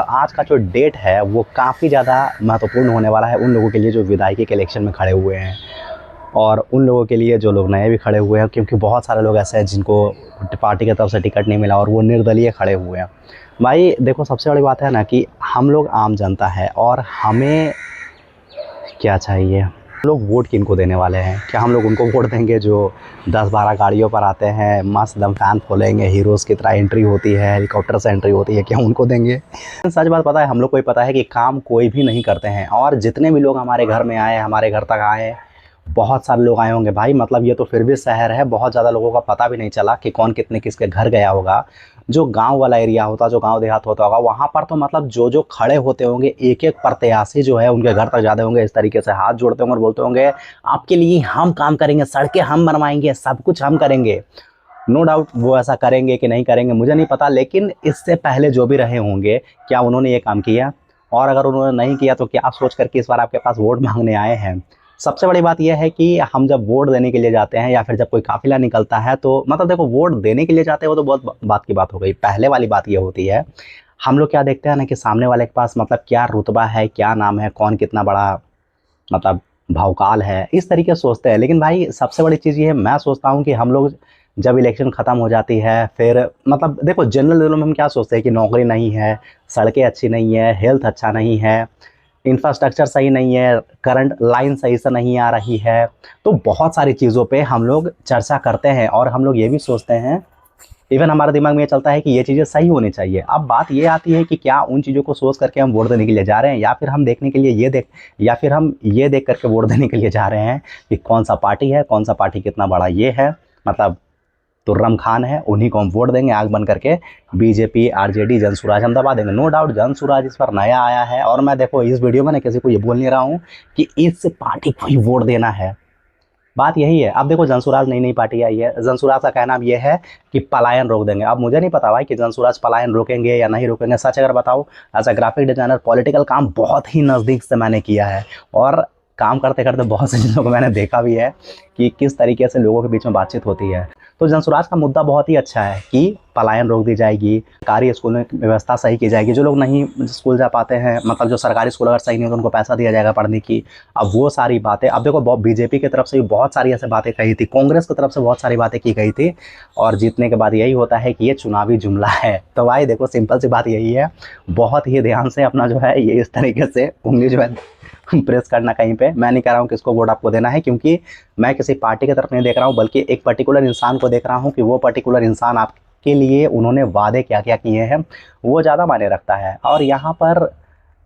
आज का जो डेट है वो काफ़ी ज़्यादा महत्वपूर्ण होने वाला है उन लोगों के लिए जो विधायकी के इलेक्शन में खड़े हुए हैं, और उन लोगों के लिए जो लोग नए भी खड़े हुए हैं, क्योंकि बहुत सारे लोग ऐसे हैं जिनको पार्टी की तरफ से टिकट नहीं मिला और वो निर्दलीय खड़े हुए हैं। भाई देखो, सबसे बड़ी बात है ना कि हम लोग आम जनता है और हमें क्या चाहिए, हम लोग वोट किनको देने वाले हैं? क्या हम लोग उनको वोट देंगे जो 10-12 गाड़ियों पर आते हैं, मस्त दम फैन खोलेंगे, हीरोज़ की तरह एंट्री होती है, हेलीकॉप्टर से एंट्री होती है, क्या उनको देंगे? सच बात पता है, हम लोग को ही पता है कि काम कोई भी नहीं करते हैं। और जितने भी लोग हमारे घर में आए, हमारे घर तक आए, बहुत सारे लोग आए होंगे भाई, मतलब ये तो फिर भी शहर है, बहुत ज़्यादा लोगों का पता भी नहीं चला कि कौन कितने किसके घर गया होगा। जो गांव वाला एरिया होता, जो गांव देहात होता होगा, वहाँ पर तो मतलब जो जो खड़े होते होंगे, एक एक प्रत्याशी जो है उनके घर तक जाते होंगे, इस तरीके से हाथ जोड़ते होंगे और बोलते होंगे आपके लिए हम काम करेंगे, सड़कें हम बनवाएंगे, सब कुछ हम करेंगे। नो डाउट वो ऐसा करेंगे कि नहीं करेंगे मुझे नहीं पता, लेकिन इससे पहले जो भी रहे होंगे, क्या उन्होंने ये काम किया? और अगर उन्होंने नहीं किया तो क्या सोच करके इस बार आपके पास वोट मांगने आए हैं? सबसे बड़ी बात यह है कि हम जब वोट देने के लिए जाते हैं या फिर जब कोई काफिला निकलता है, तो मतलब देखो, वोट देने के लिए जाते हैं वो तो बहुत बात की बात हो गई। पहले वाली बात ये होती है, हम लोग क्या देखते हैं ना कि सामने वाले के पास मतलब क्या रुतबा है, क्या नाम है, कौन कितना बड़ा मतलब भौकाल है, इस तरीके से सोचते हैं। लेकिन भाई सबसे बड़ी चीज़ ये है, मैं सोचता हूँ कि हम लोग जब इलेक्शन ख़त्म हो जाती है, फिर मतलब देखो, जनरल दिलों में हम क्या सोचते हैं कि नौकरी नहीं है, सड़कें अच्छी नहीं है, हेल्थ अच्छा नहीं है, इंफ्रास्ट्रक्चर सही नहीं है, करंट लाइन सही से नहीं आ रही है। तो बहुत सारी चीज़ों पे हम लोग चर्चा करते हैं और हम लोग ये भी सोचते हैं, इवन हमारे दिमाग में ये चलता है कि ये चीज़ें सही होनी चाहिए। अब बात ये आती है कि क्या उन चीज़ों को सोच करके हम वोट देने के लिए जा रहे हैं, या फिर हम देखने के लिए या फिर हम ये देख करके वोट देने के लिए जा रहे हैं कि कौन सा पार्टी है, कौन सा पार्टी कितना बड़ा ये है, मतलब तुर्रम खान है, उन्हीं को हम वोट देंगे आग बन करके। बीजेपी, आरजेडी, जनसुराज हम दबा देंगे। नो डाउट जनसुराज इस पर नया आया है, और मैं देखो इस वीडियो में ना किसी को ये बोल नहीं रहा हूँ कि इस पार्टी को ही वोट देना है। बात यही है। अब देखो, जनसुराज नई नई पार्टी आई है, जनसुराज का कहना अब ये है कि पलायन रोक देंगे। अब मुझे नहीं पता भाई कि जनसुराज पलायन रोकेंगे या नहीं रोकेंगे। सच अगर बताओ, as a graphic designer political काम बहुत ही नज़दीक से मैंने किया है, और काम करते करते बहुत से चीज़ों को मैंने देखा भी है कि किस तरीके से लोगों के बीच में बातचीत होती है। तो जनसुराज का मुद्दा बहुत ही अच्छा है कि पलायन रोक दी जाएगी, सरकारी स्कूल में व्यवस्था सही की जाएगी, जो लोग नहीं स्कूल जा पाते हैं, मतलब जो सरकारी स्कूल अगर सही नहीं हो तो उनको पैसा दिया जाएगा पढ़ने की। अब वो सारी बातें, अब देखो बीजेपी की तरफ से भी बहुत सारी ऐसे बातें कही थी, कांग्रेस की तरफ से बहुत सारी बातें की गई थी, और जीतने के बाद यही होता है कि ये चुनावी जुमला है। तो भाई देखो, सिंपल सी बात यही है, बहुत ही ध्यान से अपना जो है ये इस तरीके से उंगली जो है प्रेस करना कहीं पे। मैं नहीं कह रहा हूँ किसको वोट आपको देना है, क्योंकि मैं किसी पार्टी की तरफ नहीं देख रहा हूँ, बल्कि एक पर्टिकुलर इंसान को देख रहा हूँ कि वो पर्टिकुलर इंसान आपके लिए उन्होंने वादे क्या क्या किए हैं, वो ज़्यादा मायने रखता है। और यहाँ पर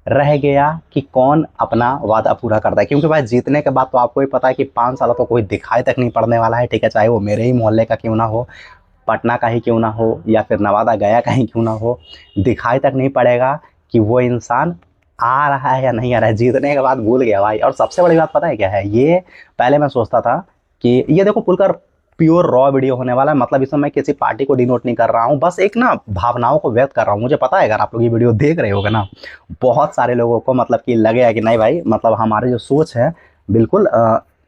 रह गया कि कौन अपना वादा पूरा करता है, क्योंकि भाई जीतने के बाद तो आपको ही पता है कि 5 सालों तो कोई दिखाई तक नहीं पड़ने वाला है, ठीक है, चाहे वो मेरे ही मोहल्ले का क्यों ना हो, पटना का ही क्यों ना हो, या फिर नवादा गया का ही क्यों ना हो, दिखाई तक नहीं पड़ेगा कि वो इंसान आ रहा है या नहीं आ रहा है। जीतने के बाद भूल गया भाई। और सबसे बड़ी बात पता है क्या है, ये पहले मैं सोचता था कि ये देखो खुलकर प्योर रॉ वीडियो होने वाला है, मतलब इसमें मैं किसी पार्टी को डिनोट नहीं कर रहा हूँ, बस एक ना भावनाओं को व्यक्त कर रहा हूँ। मुझे पता है अगर आप लोग ये वीडियो देख रहे होगे ना, बहुत सारे लोगों को मतलब कि लगेगा कि नहीं भाई, मतलब हमारे जो सोच है बिल्कुल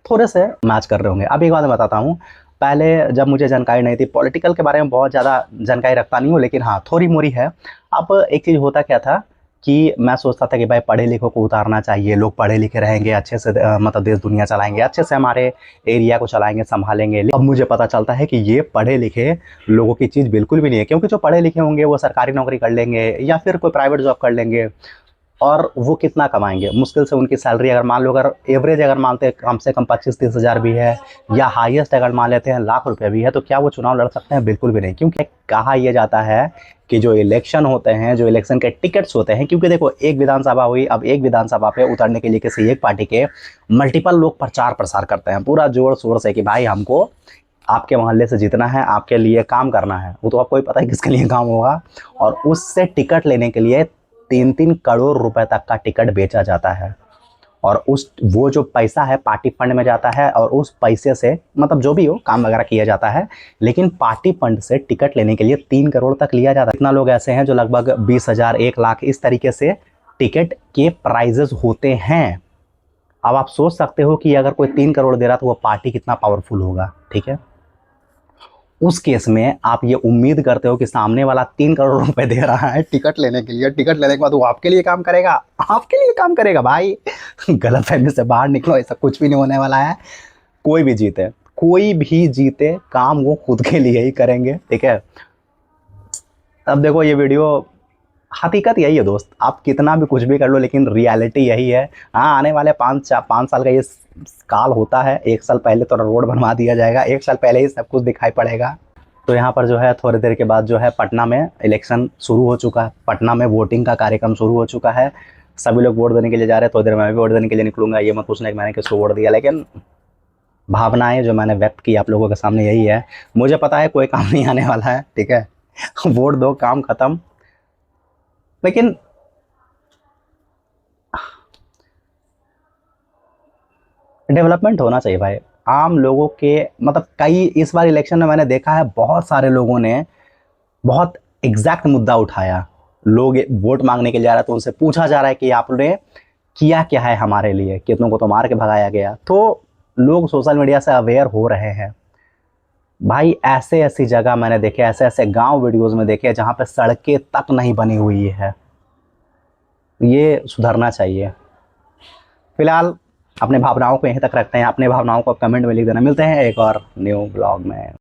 थोड़े से मैच कर रहे होंगे। अब एक बात मैं बताता हूँ, पहले जब मुझे जानकारी नहीं थी पॉलिटिकल के बारे में, बहुत ज़्यादा जानकारी रखता नहीं हूँ, लेकिन हाँ थोड़ी मोरी है। अब एक चीज़ होता क्या था कि मैं सोचता था कि भाई पढ़े लिखों को उतारना चाहिए, लोग पढ़े लिखे रहेंगे, अच्छे से मतलब देश दुनिया चलाएंगे, अच्छे से हमारे एरिया को चलाएंगे, संभालेंगे। अब मुझे पता चलता है कि ये पढ़े लिखे लोगों की चीज़ बिल्कुल भी नहीं है, क्योंकि जो पढ़े लिखे होंगे वो सरकारी नौकरी कर लेंगे या फिर कोई प्राइवेट जॉब कर लेंगे, और वो कितना कमाएंगे? मुश्किल से उनकी सैलरी अगर मान लो, अगर एवरेज अगर मानते हैं कम से कम 25-30 हज़ार भी है, या हाईएस्ट अगर मान लेते हैं लाख रुपए भी है, तो क्या वो चुनाव लड़ सकते हैं? बिल्कुल भी नहीं। क्योंकि कहा यह जाता है कि जो इलेक्शन होते हैं, जो इलेक्शन के टिकट्स होते हैं, क्योंकि देखो एक विधानसभा हुई, अब एक विधानसभा पे उतरने के लिए किसी एक पार्टी के मल्टीपल लोग प्रचार प्रसार करते हैं पूरा जोर शोर से कि भाई हमको आपके मोहल्ले से जीतना है, आपके लिए काम करना है। वो तो आपको ही पता है किसके लिए काम होगा। और उससे टिकट लेने के लिए 3-3 करोड़ रुपए तक का टिकट बेचा जाता है, और उस वो जो पैसा है पार्टी फंड में जाता है, और उस पैसे से मतलब जो भी हो काम वगैरह किया जाता है, लेकिन पार्टी फंड से टिकट लेने के लिए 3 करोड़ तक लिया जाता है। इतना लोग ऐसे हैं जो लगभग 20,000, 1 लाख इस तरीके से टिकट के प्राइजेस होते हैं। अब आप सोच सकते हो कि अगर कोई 3 करोड़ दे रहा तो वो पार्टी कितना पावरफुल होगा, ठीक है। उस केस में आप ये उम्मीद करते हो कि सामने वाला 3 करोड़ रुपए दे रहा है टिकट लेने के लिए, टिकट लेने के बाद वो आपके लिए काम करेगा? आपके लिए काम करेगा भाई? गलतफहमी से बाहर निकलो, ऐसा कुछ भी नहीं होने वाला है। कोई भी जीते, कोई भी जीते, काम वो खुद के लिए ही करेंगे, ठीक है। अब देखो ये वीडियो, हकीकत यही है दोस्त, आप कितना भी कुछ भी कर लो लेकिन रियलिटी यही है। हाँ, आने वाले 5 साल का ये काल होता है, 1 साल पहले तो रोड बनवा दिया जाएगा, 1 साल पहले ही सब कुछ दिखाई पड़ेगा। तो यहाँ पर जो है थोड़ी देर के बाद जो है पटना में इलेक्शन शुरू हो चुका है, पटना में वोटिंग का कार्यक्रम शुरू हो चुका है, सभी लोग वोट देने के लिए जा रहे हैं। थोड़ी देर में मैं भी वोट देने के लिए निकलूंगा। ये मत पूछना कि मैंने किसको वोट दिया, लेकिन भावनाएं जो मैंने व्यक्त की आप लोगों के सामने यही है। मुझे पता है कोई काम नहीं आने वाला है, ठीक है। वोट दो, काम खत्म। लेकिन डेवलपमेंट होना चाहिए भाई आम लोगों के, मतलब कई इस बार इलेक्शन में मैंने देखा है बहुत सारे लोगों ने बहुत एग्जैक्ट मुद्दा उठाया। लोग वोट मांगने के लिए जा रहा है तो उनसे पूछा जा रहा है कि आपने किया क्या है हमारे लिए, कितनों को तो मार के भगाया गया। तो लोग सोशल मीडिया से अवेयर हो रहे हैं भाई। ऐसे ऐसी जगह मैंने देखे, ऐसे ऐसे गांव वीडियोस में देखे जहां पे सड़कें तक नहीं बनी हुई है। ये सुधरना चाहिए। फिलहाल अपने भावनाओं को यहीं तक रखते हैं, अपने भावनाओं को कमेंट में लिख देना। मिलते हैं एक और न्यू ब्लॉग में।